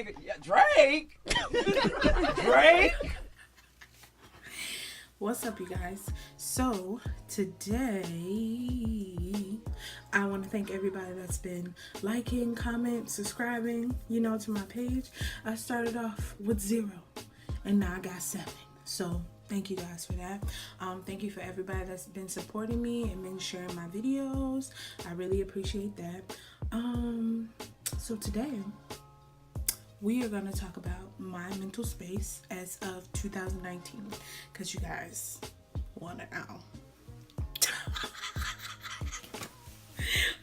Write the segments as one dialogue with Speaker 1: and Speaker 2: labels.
Speaker 1: nigga, yeah, Drake. Drake.
Speaker 2: What's up, you guys? So today I want to thank everybody that's been liking, commenting, subscribing, to my page. I started off with 0 and now I got 7. So thank you guys for that. Thank you for everybody that's been supporting me and been sharing my videos. I really appreciate that. So today we are going to talk about my mental space as of 2019, because you guys want to know.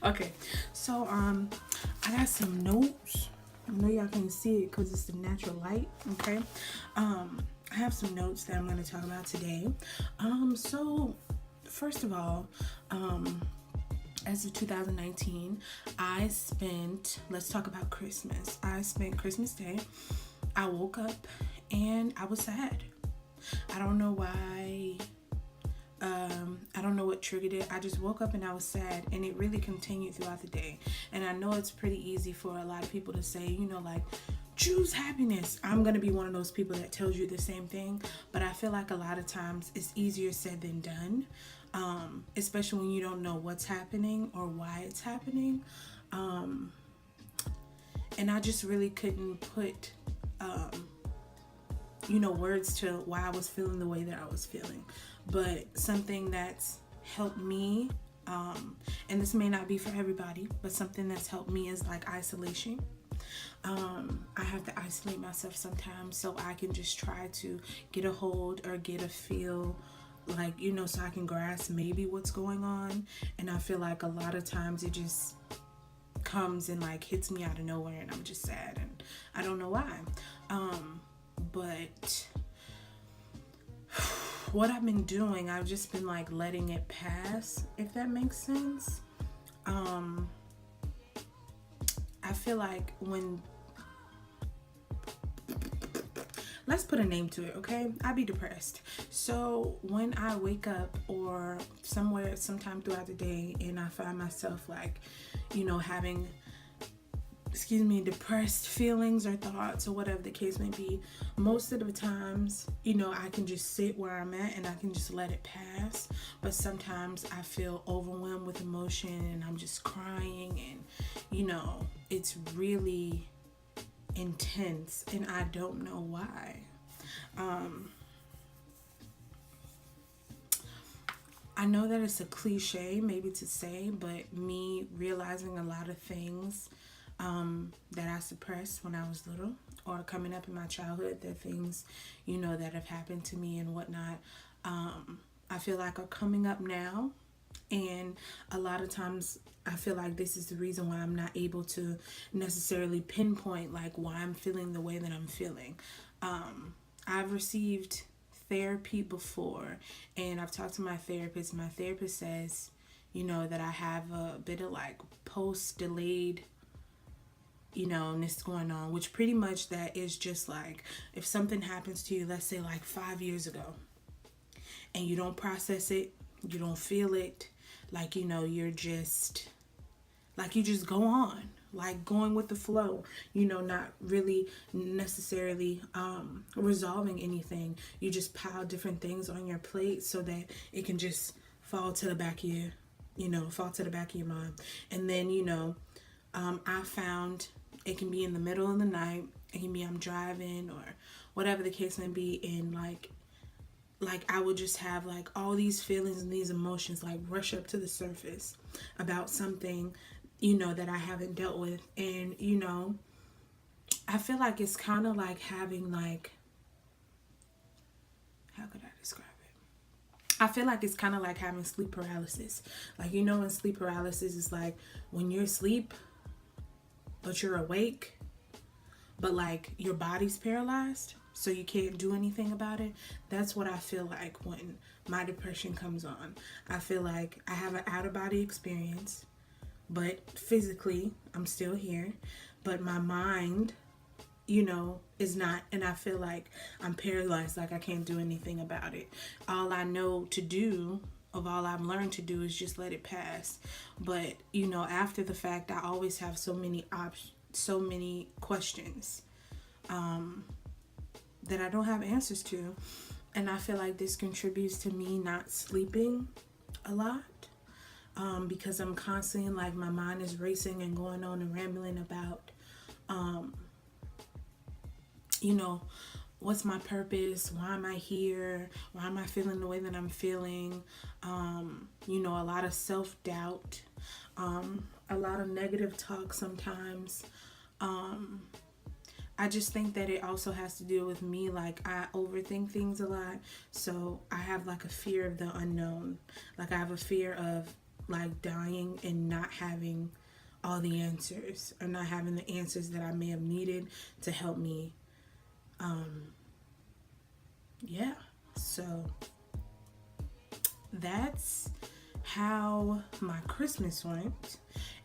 Speaker 2: Okay, so I got some notes. I know y'all can't see it because it's the natural light. Okay, I have some notes that I'm going to talk about today. So first of all, as of 2019, let's talk about Christmas. I spent Christmas Day. I woke up and I was sad. I don't know why. I don't know what triggered it. I just woke up and I was sad, and it really continued throughout the day. And I know it's pretty easy for a lot of people to say, like, choose happiness. I'm going to be one of those people that tells you the same thing, but I feel like a lot of times it's easier said than done. Especially when you don't know what's happening or why it's happening. And I just really couldn't put, words to why I was feeling the way that I was feeling. But something that's helped me, and this may not be for everybody, but something that's helped me is like isolation. I have to isolate myself sometimes so I can just try to get a hold or get a feel, like, so I can grasp maybe what's going on. And I feel like a lot of times it just comes and like hits me out of nowhere, and I'm just sad and I don't know why. But what I've been doing, I've just been like letting it pass, if that makes sense. I feel like let's put a name to it, okay? I be depressed. So when I wake up or sometime throughout the day and I find myself like, having, depressed feelings or thoughts or whatever the case may be, most of the times, I can just sit where I'm at and I can just let it pass. But sometimes I feel overwhelmed with emotion and I'm just crying, and, it's really intense and I don't know why. I know that it's a cliche maybe to say, but me realizing a lot of things that I suppressed when I was little or coming up in my childhood, the things that have happened to me and whatnot, I feel like are coming up now. And a lot of times I feel like this is the reason why I'm not able to necessarily pinpoint like why I'm feeling the way that I'm feeling. I've received therapy before, and I've talked to my therapist. My therapist says, that I have a bit of like post-delayed, ness going on, which pretty much that is just like if something happens to you, let's say like 5 years ago, and you don't process it, you don't feel it, like, you're just like, you just go on, like going with the flow, not really necessarily resolving anything. You just pile different things on your plate so that it can just fall to the back of your mind. And then, I found it can be in the middle of the night, it can be I'm driving or whatever the case may be, and like I would just have like all these feelings and these emotions like rush up to the surface about something, that I haven't dealt with. And, I feel like it's kind of like having like, how could I describe it? I feel like it's kind of like having sleep paralysis. Like, when sleep paralysis is like when you're asleep, but you're awake, but like your body's paralyzed, so you can't do anything about it. That's what I feel like when my depression comes on. I feel like I have an out-of-body experience, but physically I'm still here, but my mind, is not, and I feel like I'm paralyzed, like I can't do anything about it. All I know to do, all I've learned to do is just let it pass. But, after the fact, I always have so many questions. that I don't have answers to. And I feel like this contributes to me not sleeping a lot, because I'm constantly like, my mind is racing and going on and rambling about, you know, what's my purpose? Why am I here? Why am I feeling the way that I'm feeling? You know, a lot of self-doubt, a lot of negative talk sometimes. I just think that it also has to do with me. Like, I overthink things a lot. So I have like a fear of the unknown. Like, I have a fear of like dying and not having all the answers, or not having the answers that I may have needed to help me. Yeah. So that's how my Christmas went.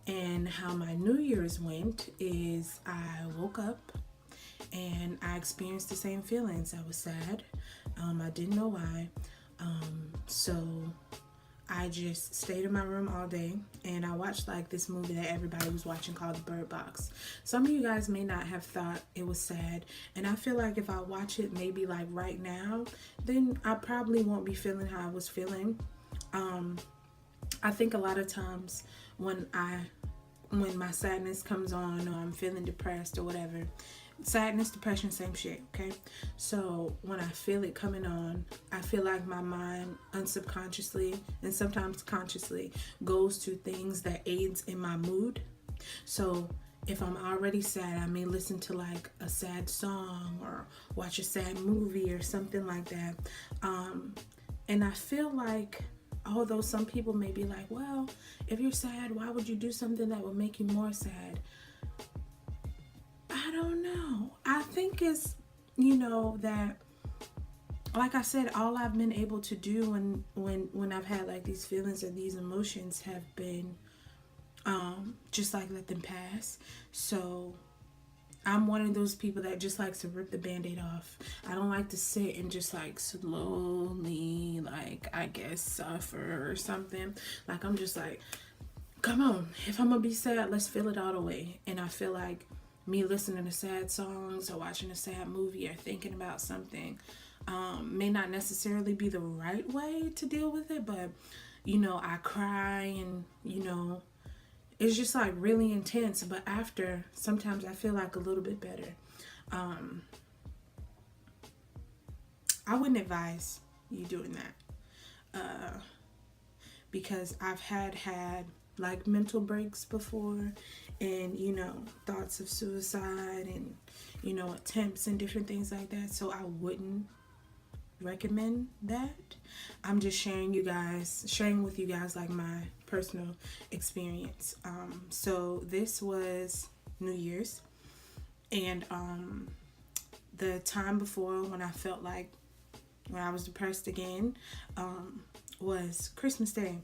Speaker 2: And how my New Year's went is I woke up and I experienced the same feelings. I was sad. I didn't know why. So I just stayed in my room all day, and I watched like this movie that everybody was watching called The Bird Box. Some of you guys may not have thought it was sad, and I feel like if I watch it maybe like right now, then I probably won't be feeling how I was feeling. I think a lot of times when my sadness comes on, or I'm feeling depressed or whatever, sadness, depression, same shit, okay? So when I feel it coming on, I feel like my mind unsubconsciously and sometimes consciously goes to things that aids in my mood. So if I'm already sad, I may listen to like a sad song or watch a sad movie or something like that. And I feel like, although some people may be like, well, if you're sad, why would you do something that would make you more sad? I don't know. I think it's, you know, that, like I said, all I've been able to do when I've had like these feelings or these emotions have been just like let them pass. So I'm one of those people that just likes to rip the Band-Aid off. I don't like to sit and just like slowly, like, I guess, suffer or something. Like, I'm just like, come on, if I'm gonna be sad, let's feel it all the way. And I feel like me listening to sad songs or watching a sad movie or thinking about something may not necessarily be the right way to deal with it, but, you know, I cry and, you know, it's just like really intense, but after, sometimes I feel like a little bit better. I wouldn't advise you doing that, because I've had like mental breaks before, and, you know, thoughts of suicide and, you know, attempts and different things like that. So I wouldn't recommend that. I'm just sharing with you guys like my personal experience. So this was New Year's, and the time before when I felt like when I was depressed again was Christmas Day.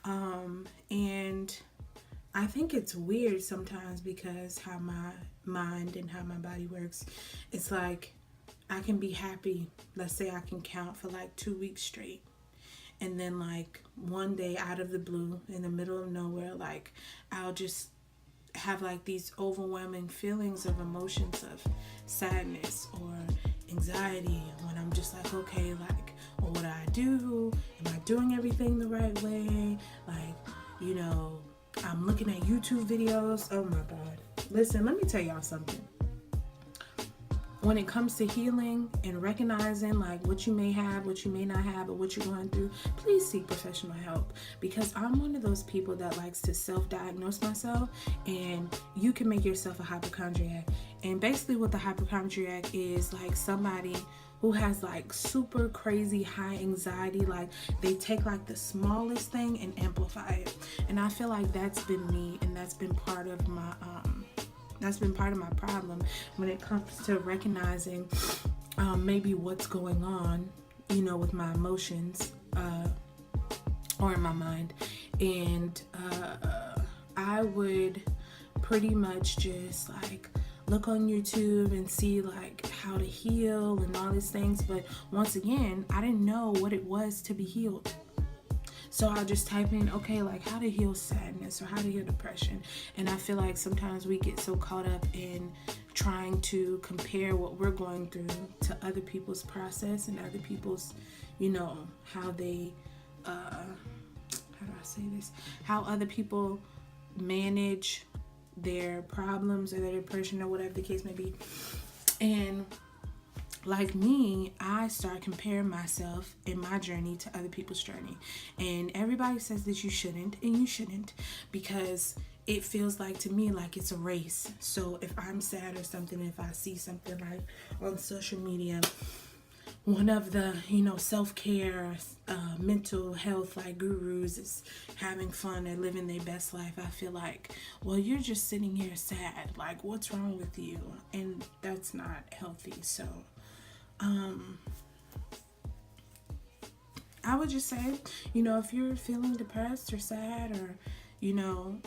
Speaker 2: And I think it's weird sometimes because how my mind and how my body works. It's like I can be happy. Let's say I can count for like 2 weeks straight. And then like one day out of the blue, in the middle of nowhere, like I'll just have like these overwhelming feelings of emotions of sadness or anxiety, when I'm just like, okay, like, well, what do I do? Am I doing everything the right way? Like, you know, I'm looking at YouTube videos. Oh my God. Listen, let me tell y'all something. When it comes to healing and recognizing like what you may have, what you may not have, or what you're going through, please seek professional help, because I'm one of those people that likes to self-diagnose myself, and you can make yourself a hypochondriac. And basically what the hypochondriac is, like somebody who has like super crazy high anxiety. Like they take like the smallest thing and amplify it. And I feel like that's been me, and that's been part of my problem when it comes to recognizing maybe what's going on, you know, with my emotions or in my mind. And I would pretty much just like look on YouTube and see like how to heal and all these things. But once again, I didn't know what it was to be healed. So I'll just type in, okay, like how to heal sadness or how to heal depression. And I feel like sometimes we get so caught up in trying to compare what we're going through to other people's process and other people's, you know, how they, how do I say this? How other people manage their problems or their depression or whatever the case may be. And like me, I start comparing myself in my journey to other people's journey. And everybody says that you shouldn't, and you shouldn't, because it feels like to me like it's a race. So if I'm sad or something, if I see something like on social media, one of the, you know, self-care, mental health like gurus is having fun and living their best life, I feel like, well, you're just sitting here sad. Like, what's wrong with you? And that's not healthy. So I would just say, you know, if you're feeling depressed or sad or, you know,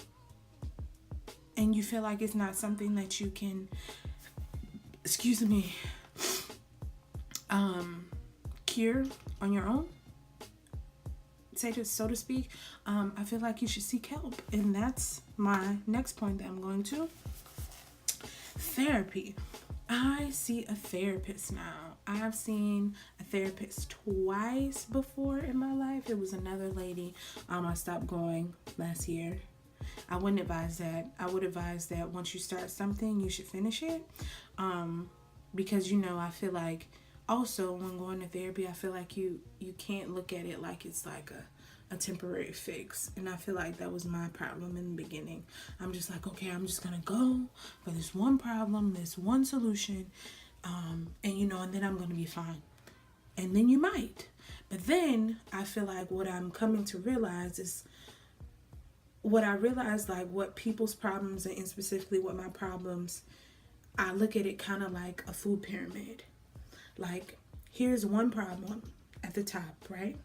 Speaker 2: and you feel like it's not something that you can, cure on your own, so to speak, I feel like you should seek help. And that's my next point that I'm going to. Therapy. I see a therapist now. I've seen a therapist twice before in my life. It was another lady. I stopped going last year. I wouldn't advise that. I would advise that once you start something, you should finish it. Because, you know, I feel like also when going to therapy, I feel like you can't look at it like it's like a temporary fix. And I feel like that was my problem in the beginning. I'm just like, okay, I'm just gonna go for this one problem, this one solution, and you know, and then I'm gonna be fine. And then you might. But then I feel like what I'm coming to realize is like what people's problems and specifically what my problems, I look at it kind of like a food pyramid. Like, here's one problem at the top, right?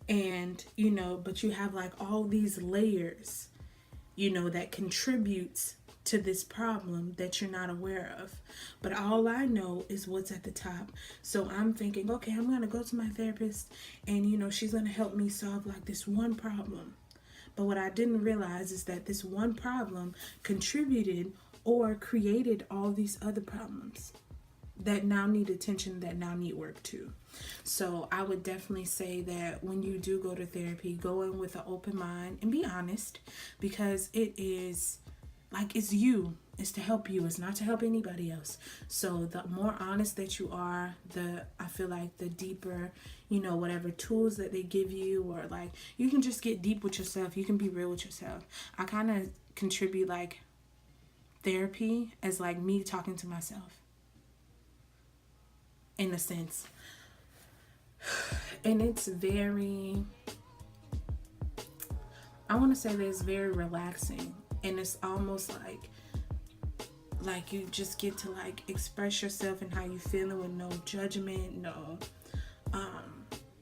Speaker 2: And, you know, but you have like all these layers, you know, that contributes to this problem that you're not aware of. But all I know is what's at the top. So I'm thinking, okay, I'm going to go to my therapist and, you know, she's going to help me solve like this one problem. But what I didn't realize is that this one problem contributed or created all these other problems that now need attention, that now need work too. So I would definitely say that when you do go to therapy, go in with an open mind and be honest, because it is like, it's you. It's to help you. It's not to help anybody else. So the more honest that you are, I feel like the deeper, you know, whatever tools that they give you, or like you can just get deep with yourself. You can be real with yourself. I kind of contribute like therapy as like me talking to myself, in a sense. And it's very, I want to say that it's very relaxing. And it's almost like you just get to like express yourself and how you feeling with no judgment, no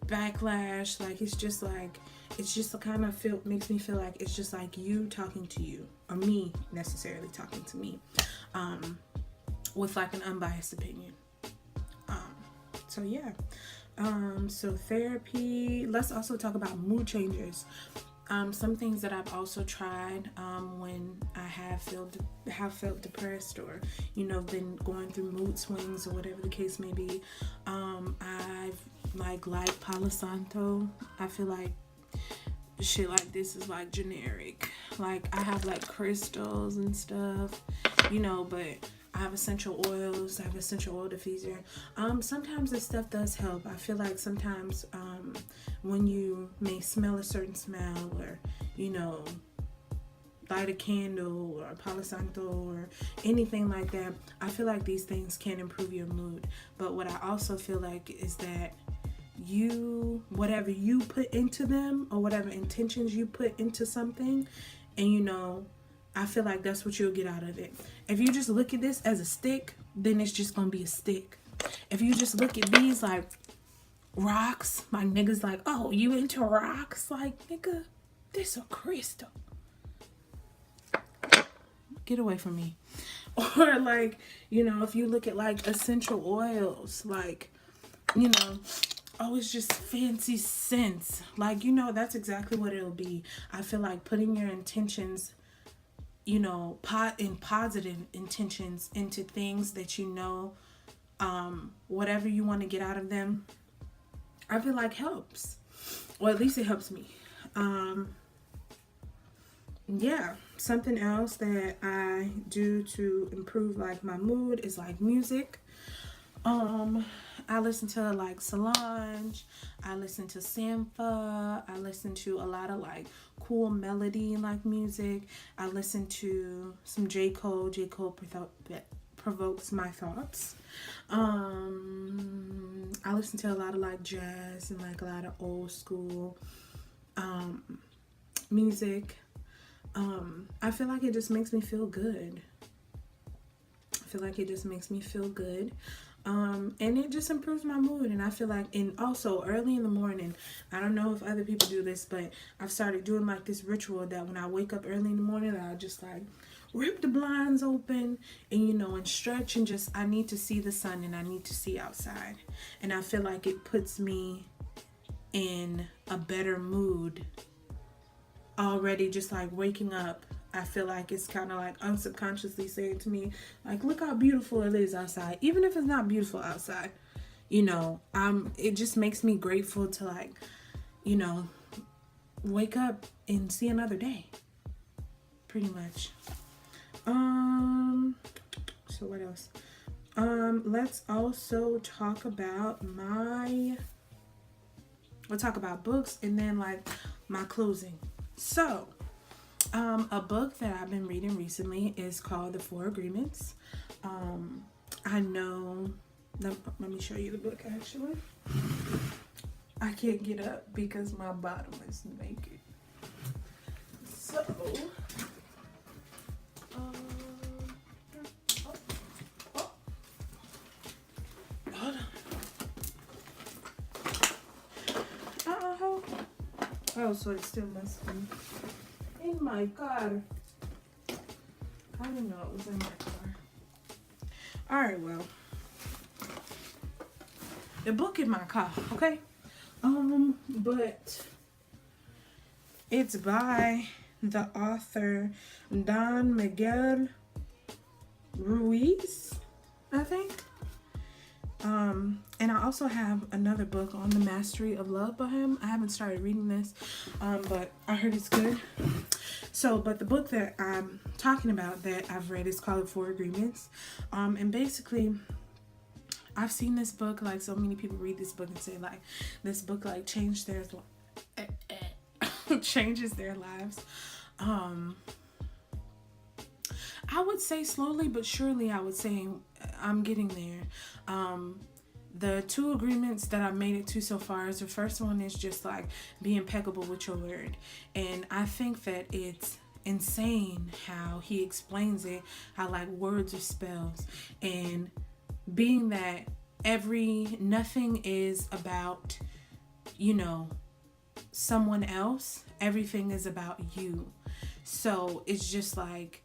Speaker 2: backlash. Like it's just kind of makes me feel like it's just like you talking to you, or me necessarily talking to me, with like an unbiased opinion. So yeah, so therapy. Let's also talk about mood changers. Some things that I've also tried when I have felt depressed, or you know, been going through mood swings or whatever the case may be. I've like Palo Santo. I feel like shit like this is like generic. Like I have like crystals and stuff, you know, but I have essential oils. I have essential oil diffuser. Sometimes this stuff does help. I feel like sometimes when you may smell a certain smell, or you know, light a candle or Palo Santo or anything like that, I feel like these things can improve your mood. But what I also feel like is that whatever you put into them, or whatever intentions you put into something, and you know, I feel like that's what you'll get out of it. If you just look at this as a stick, then it's just gonna be a stick. If you just look at these like rocks, my niggas like, oh, you into rocks? Like, nigga, this a crystal. Get away from me. Or like, you know, if you look at like essential oils, like, you know, oh, it's just fancy scents. Like, that's exactly what it'll be. I feel like putting your intentions, positive intentions into things that whatever you want to get out of them, I feel like helps. Or at least it helps me. Yeah, something else that I do to improve like my mood is like music. I listen to like Solange, I listen to Sampha, I listen to a lot of like cool melody like music. I listen to some J. Cole. J. Cole provokes my thoughts. I listen to a lot of like jazz and like a lot of old school music. I feel like it just makes me feel good. And it just improves my mood. And I feel like, and also early in the morning, I don't know if other people do this, but I've started doing like this ritual that when I wake up early in the morning, I just like rip the blinds open and, and stretch and just, I need to see the sun and I need to see outside. And I feel like it puts me in a better mood already, just like waking up. I feel like it's kind of like unsubconsciously saying to me, like, look how beautiful it is outside. Even if it's not beautiful outside, it just makes me grateful to like, wake up and see another day. Pretty much. So what else? Let's also talk about we'll talk about books and then like my closing. So, a book that I've been reading recently is called The 4 Agreements. I know, let me show you the book actually. I can't get up because my bottom is naked. So, hold on. Oh, so it still must be in my car. I didn't know it was in my car. Alright, well. The book in my car, okay? But it's by the author Don Miguel Ruiz, I think. And I also have another book on the mastery of love by him. I haven't started reading this, but I heard it's good. So, but the book that I'm talking about that I've read is called 4 Agreements. And basically, I've seen this book, like so many people read this book and say like, this book like changes their lives. I would say slowly but surely, I would say I'm getting there. The 2 agreements that I made it to so far is the first one is just like be impeccable with your word. And I think that it's insane how he explains it, how like words are spells, and being that nothing is about, someone else, everything is about you. So it's just like,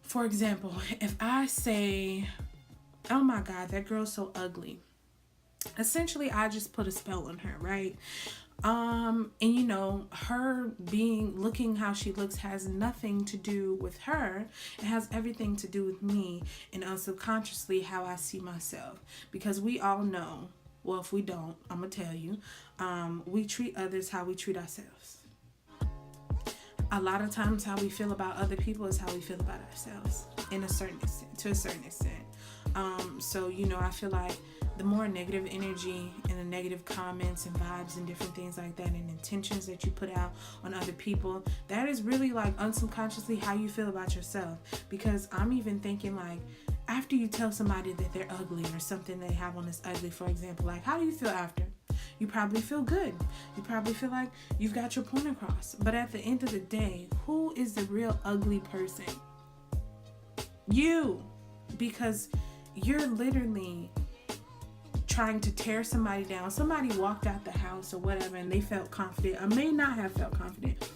Speaker 2: for example, if I say, oh my God, that girl's so ugly. Essentially, I just put a spell on her, right? And her looking how she looks has nothing to do with her. It has everything to do with me and subconsciously how I see myself. Because we all know, well, if we don't, I'm going to tell you, we treat others how we treat ourselves. A lot of times how we feel about other people is how we feel about ourselves to a certain extent. So, I feel like the more negative energy and the negative comments and vibes and different things like that and intentions that you put out on other people, that is really like unsubconsciously how you feel about yourself. Because I'm even thinking like, after you tell somebody that they're ugly or something they have on is ugly, for example, like how do you feel after? You probably feel good. You probably feel like you've got your point across. But at the end of the day, who is the real ugly person? You. Because you're literally trying to tear somebody down. Somebody walked out the house or whatever and they felt confident or may not have felt confident.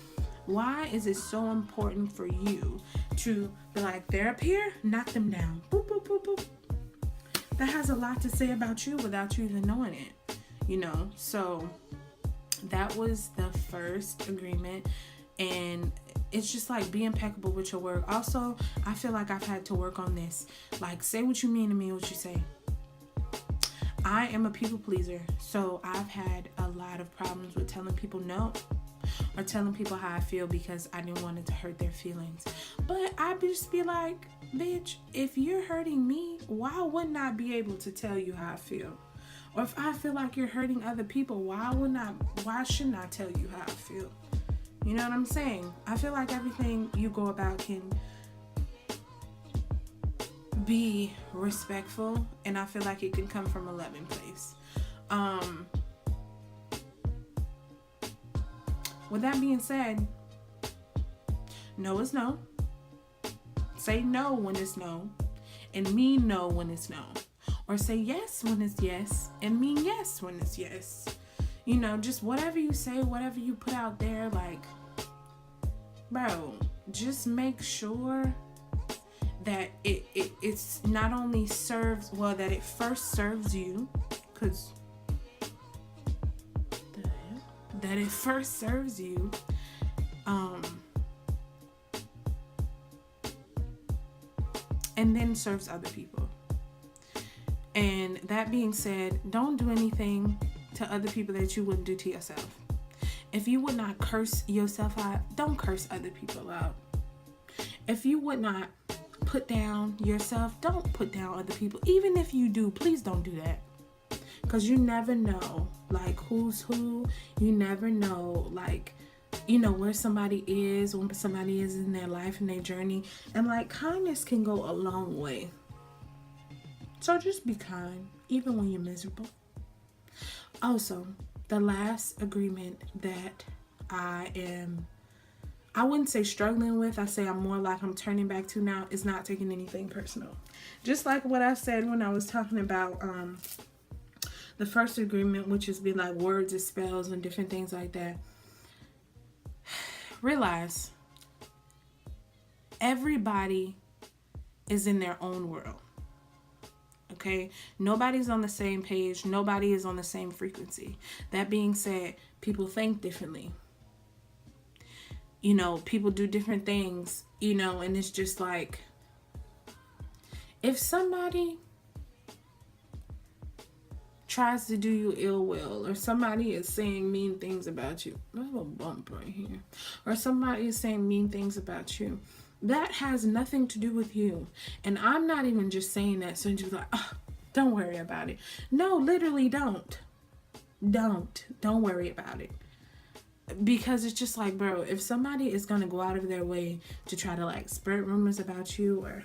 Speaker 2: Why is it so important for you to be like, they're up here, knock them down. Boop, boop, boop, boop. That has a lot to say about you without you even knowing it. So that was the first agreement. And it's just like, be impeccable with your word. Also, I feel like I've had to work on this. Like, say what you mean to me, what you say. I am a people pleaser, so I've had a lot of problems with telling people no, or telling people how I feel because I didn't want it to hurt their feelings. But I just be like, bitch, if you're hurting me, why wouldn't I be able to tell you how I feel? Or if I feel like you're hurting other people, why shouldn't I tell you how I feel? You know what I'm saying? I feel like everything you go about can be respectful, and I feel like it can come from a loving place. With that being said, no is no. Say no when it's no, and mean no when it's no. Or say yes when it's yes, and mean yes when it's yes. Just whatever you say, whatever you put out there, like, bro, just make sure that it's not only serves, that it first serves you, because that it first serves you, and then serves other people. And that being said, don't do anything to other people that you wouldn't do to yourself. If you would not curse yourself out, don't curse other people out. If you would not put down yourself, don't put down other people. Even if you do, please don't do that. Because you never know, like, who's who. You never know, like, where somebody is, when somebody is in their life and their journey. And, like, kindness can go a long way. So just be kind, even when you're miserable. Also, the last agreement that I wouldn't say struggling with, I say I'm more like I'm turning back to now, is not taking anything personal. Just like what I said when I was talking about the first agreement, which is be like words and spells and different things like that. Realize everybody is in their own world. Okay? Nobody's on the same page. Nobody is on the same frequency. That being said, people think differently. People do different things, and it's just like, if somebody tries to do you ill will, or somebody is saying mean things about you, I have a bump right here, or somebody is saying mean things about you, that has nothing to do with you. And I'm not even just saying that so you're like, oh, don't worry about it. No, literally don't worry about it. Because it's just like, bro, if somebody is going to go out of their way to try to like spread rumors about you, or,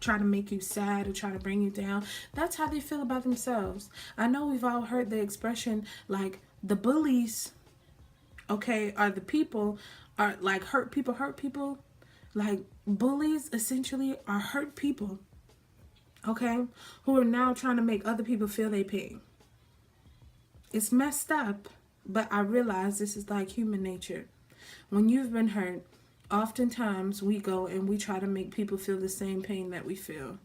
Speaker 2: try to make you sad or try to bring you down, that's how they feel about themselves. I know we've all heard the expression, like, the bullies, okay, are the people, are like hurt people. Like, bullies essentially are hurt people, okay, who are now trying to make other people feel their pain. It's messed up, but I realize this is like human nature. When you've been hurt, oftentimes we go and we try to make people feel the same pain that we feel.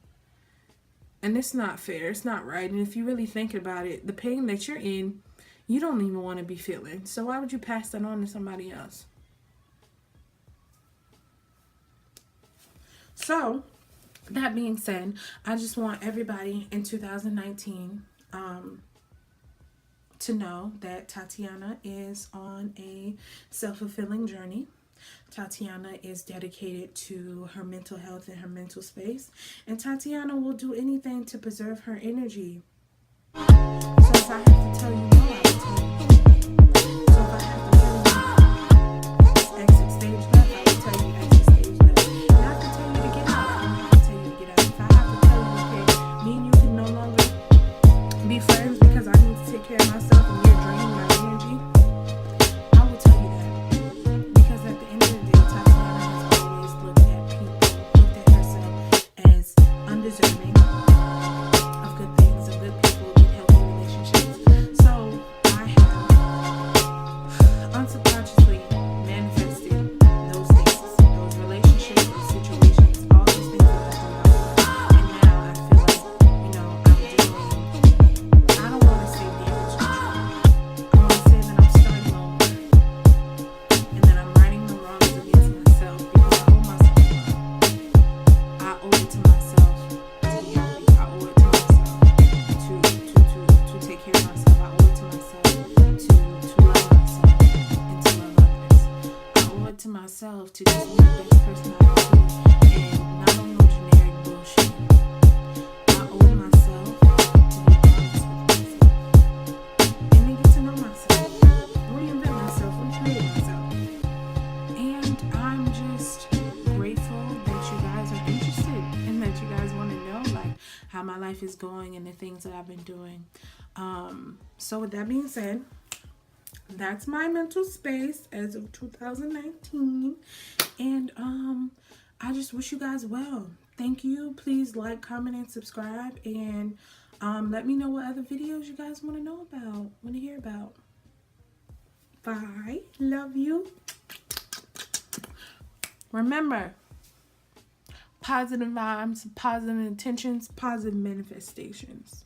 Speaker 2: And it's not fair. It's not right. And if you really think about it, the pain that you're in, you don't even want to be feeling. So why would you pass that on to somebody else? So, that being said, I just want everybody in 2019 to know that Tatiana is on a self-fulfilling journey. Tatiana is dedicated to her mental health and her mental space. And Tatiana will do anything to preserve her energy. So if I have to tell you no, I will tell you no. So if I have to tell you exit stage left, I will tell you exit stage left. If I have to tell you to get out, I will tell you to get out. If I have to tell you, okay, me and you can no longer be friends because I need to take care of myself and you're draining my energy, I will tell you that. Because at the end of the day, Tatiana has always looked at people, looked at herself as undeserving of good things, of good people, good healthy relationships. So I myself to just be the best person I can be and not on no generic bullshit. I owe myself to be honest with myself and then get to know myself, reinvent myself, recreate myself. And I'm just grateful that you guys are interested and that you guys want to know like how my life is going and the things that I've been doing. So with that being said, that's my mental space as of 2019. And I just wish you guys well. Thank you. Please like, comment, and subscribe. And let me know what other videos you guys want to know about, want to hear about. Bye. Love you. Remember, positive vibes, positive intentions, positive manifestations.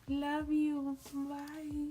Speaker 2: Love you. Bye.